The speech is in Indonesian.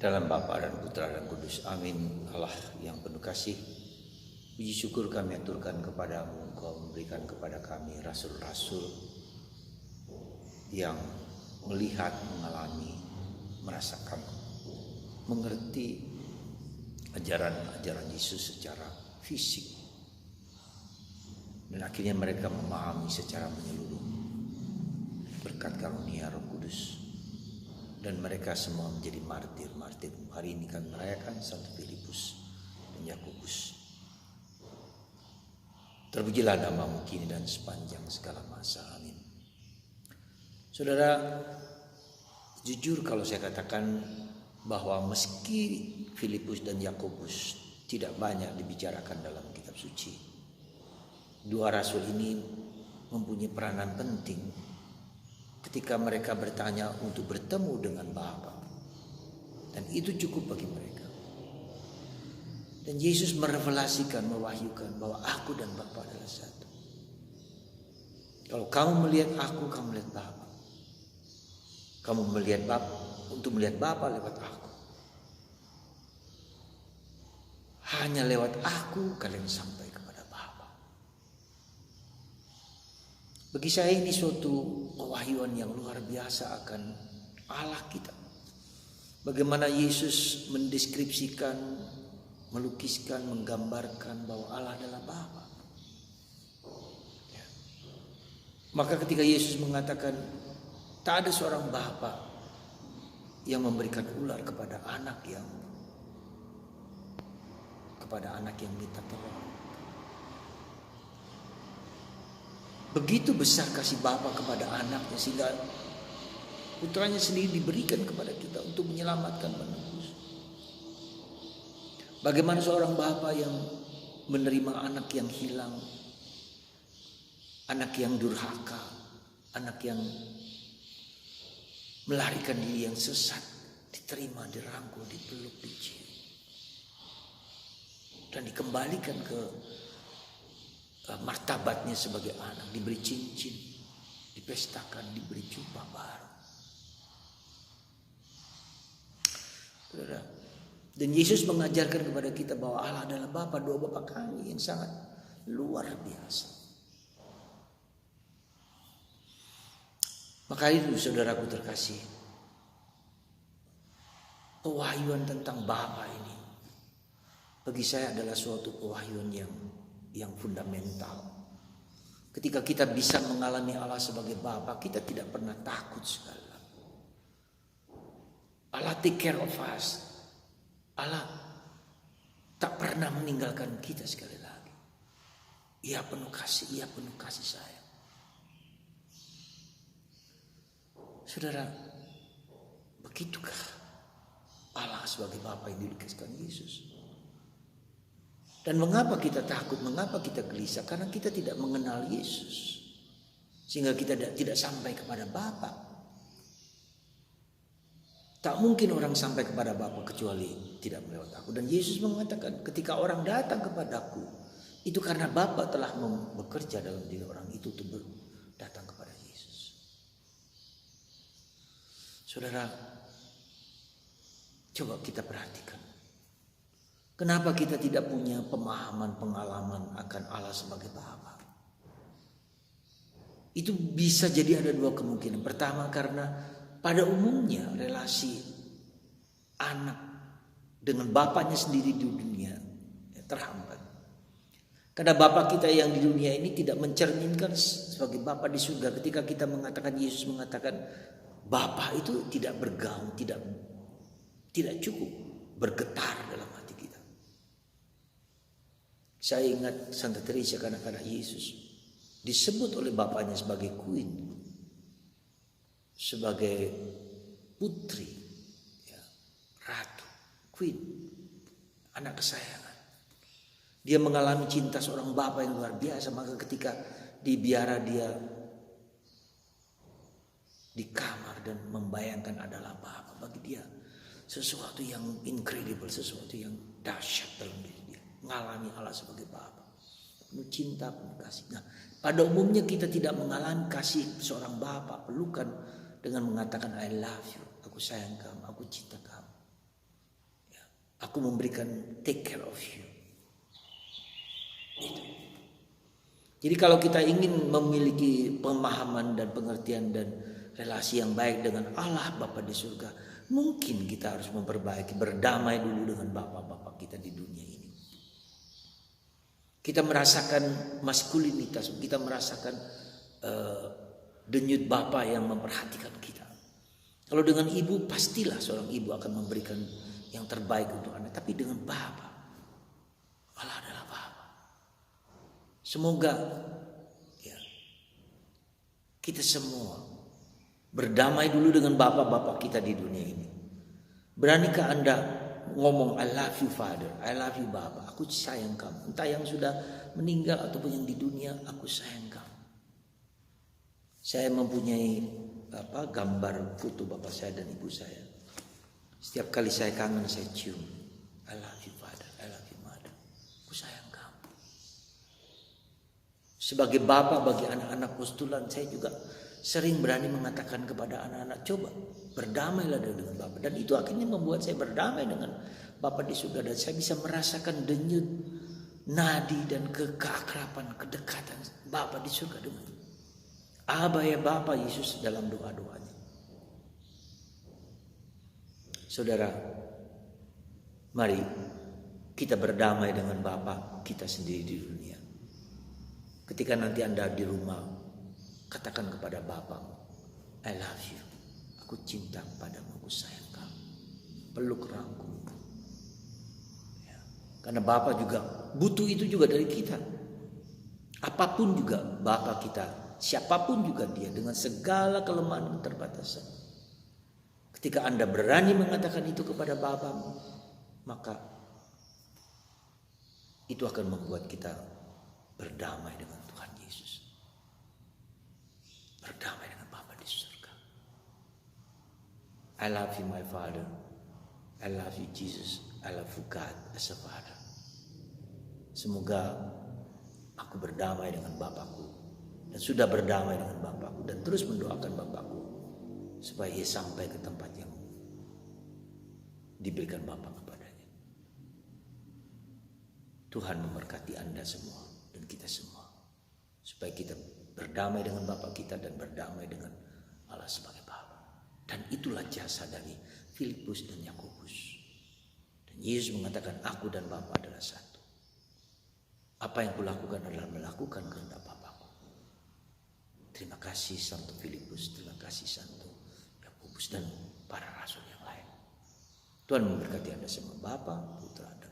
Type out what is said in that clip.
Dalam Bapa dan Putra dan Kudus. Amin. Allah yang penuh kasih, puji syukur kami aturkan kepadamu. Engkau memberikan kepada kami rasul-rasul yang melihat, mengalami, merasakan, mengerti ajaran-ajaran Yesus secara fisik. Dan akhirnya mereka memahami secara menyeluruh berkat karunia Roh Kudus. Dan mereka semua menjadi martir-martir. Hari ini kami merayakan Santo Filipus dan Yakobus. Terpujilah namamu kini dan sepanjang segala masa. Amin. Saudara, jujur kalau saya katakan bahwa meski Filipus dan Yakobus tidak banyak dibicarakan dalam kitab suci, dua rasul ini mempunyai peranan penting ketika mereka bertanya untuk bertemu dengan Bapa. Dan itu cukup bagi mereka. Dan Yesus merevelasikan, mewahyukan bahwa aku dan Bapa adalah satu. Kalau kamu melihat aku, kamu melihat Bapa. Kamu melihat Bapa, untuk melihat Bapa lewat aku. Hanya lewat aku kalian sampai kepada Bapa. Bagi saya ini suatu pewahyuan yang luar biasa akan Allah kita. Bagaimana Yesus mendeskripsikan, melukiskan, menggambarkan bahwa Allah adalah Bapa. Ya. Maka ketika Yesus mengatakan tak ada seorang Bapa yang memberikan ular kepada anak yang minta tolong. Begitu besar kasih Bapa kepada anaknya sehingga putranya sendiri diberikan kepada kita untuk menyelamatkan menebus. Bagaimana seorang Bapa yang menerima anak yang hilang, anak yang durhaka, anak yang melarikan diri yang sesat, diterima, dirangkul, dipeluk, dicium, dan dikembalikan ke martabatnya sebagai anak, diberi cincin, dipestakan, diberi jubah baru. Dan Yesus mengajarkan kepada kita bahwa Allah adalah Bapa, dua Bapa kami yang sangat luar biasa. Maka itu saudaraku terkasih, pewahyuan tentang Bapa ini bagi saya adalah suatu pewahyuan yang fundamental. Ketika kita bisa mengalami Allah sebagai Bapa, kita tidak pernah takut sekali. Allah take care of us. Allah tak pernah meninggalkan kita sekali lagi. Ia penuh kasih, Ia penuh kasih sayang. Saudara, begitukah Allah sebagai Bapa yang dilukiskan Yesus? Dan mengapa kita takut, mengapa kita gelisah? Karena kita tidak mengenal Yesus. Sehingga kita tidak sampai kepada Bapa. Tak mungkin orang sampai kepada Bapa kecuali tidak melewat aku. Dan Yesus mengatakan ketika orang datang kepadaku, itu karena Bapa telah bekerja dalam diri orang itu untuk datang kepada Yesus. Saudara, coba kita perhatikan. Kenapa kita tidak punya pemahaman, pengalaman akan Allah sebagai Bapa? Itu bisa jadi ada dua kemungkinan. Pertama, karena pada umumnya relasi anak dengan bapaknya sendiri di dunia terhambat. Karena Bapa kita yang di dunia ini tidak mencerminkan sebagai Bapa di surga. Ketika kita mengatakan, Yesus mengatakan Bapa itu tidak bergaung, tidak cukup bergetar dalam hati kita. Saya ingat Santa Teresa, kanak-kanak Yesus disebut oleh bapaknya sebagai queen, sebagai putri, ya, ratu, queen, anak kesayangan. Dia mengalami cinta seorang bapa yang luar biasa. Maka ketika dibiara dia di kamar dan membayangkan adalah Bapa, bagi dia sesuatu yang incredible, sesuatu yang dahsyat dalam diri dia. Mengalami Allah sebagai Bapa, penuh cinta, penuh kasih. Nah, pada umumnya kita tidak mengalami kasih seorang Bapa, pelukan dengan mengatakan I love you, aku sayang kamu, aku cinta kamu. Aku memberikan take care of you. Itu. Jadi kalau kita ingin memiliki pemahaman dan pengertian dan relasi yang baik dengan Allah Bapa di surga, mungkin kita harus memperbaiki, berdamai dulu dengan bapak-bapak kita di dunia ini. Kita merasakan maskulinitas, kita merasakan denyut bapa yang memperhatikan kita. Kalau dengan ibu, pastilah seorang ibu akan memberikan yang terbaik untuk anak. Tapi dengan bapa, Allah adalah bapa. Semoga ya, kita semua berdamai dulu dengan bapak-bapak kita di dunia ini. Beranikah Anda ngomong I love you father, I love you bapa, aku sayang kamu. Entah yang sudah meninggal ataupun yang di dunia, aku sayang kamu. Saya mempunyai gambar foto bapak saya dan ibu saya. Setiap kali saya kangen, saya cium. I love you father, I love you mother. Aku sayang kamu. Sebagai bapak bagi anak-anak postulan, saya juga sering berani mengatakan kepada anak-anak, coba berdamailah dengan bapak. Dan itu akhirnya membuat saya berdamai dengan bapak di surga. Dan saya bisa merasakan denyut nadi dan keakraban, kedekatan bapak di surga dengan Aba ya Bapa Yesus dalam doa-doanya. Saudara, mari kita berdamai dengan Bapa kita sendiri di dunia. Ketika nanti Anda di rumah, katakan kepada Bapamu, I love you. Aku cinta padamu, aku sayang kamu. Peluk rangkum. Ya. Karena Bapa juga butuh itu juga dari kita. Apapun juga Bapa kita, siapapun juga dia dengan segala kelemahan dan keterbatasan. Ketika Anda berani mengatakan itu kepada Bapamu, maka itu akan membuat kita berdamai dengan Tuhan Yesus. Berdamai dengan Bapa di surga. I love you my Father. I love you Jesus. I love you God as a Father. Semoga aku berdamai dengan Bapakku dan sudah berdamai dengan Bapakku dan terus mendoakan Bapakku supaya ia sampai ke tempat yang diberikan Bapa kepadanya. Tuhan memberkati Anda semua dan kita semua supaya kita berdamai dengan Bapa kita dan berdamai dengan Allah sebagai Bapa. Dan itulah jasa dari Filipus dan Yakobus. Dan Yesus mengatakan, aku dan Bapa adalah satu. Apa yang kulakukan adalah melakukan kehendak Bapakku. Terima kasih Santo Filipus, terima kasih Santo Yakobus dan para rasul yang lain. Tuhan memberkati Anda semua, Bapa, Putra, dan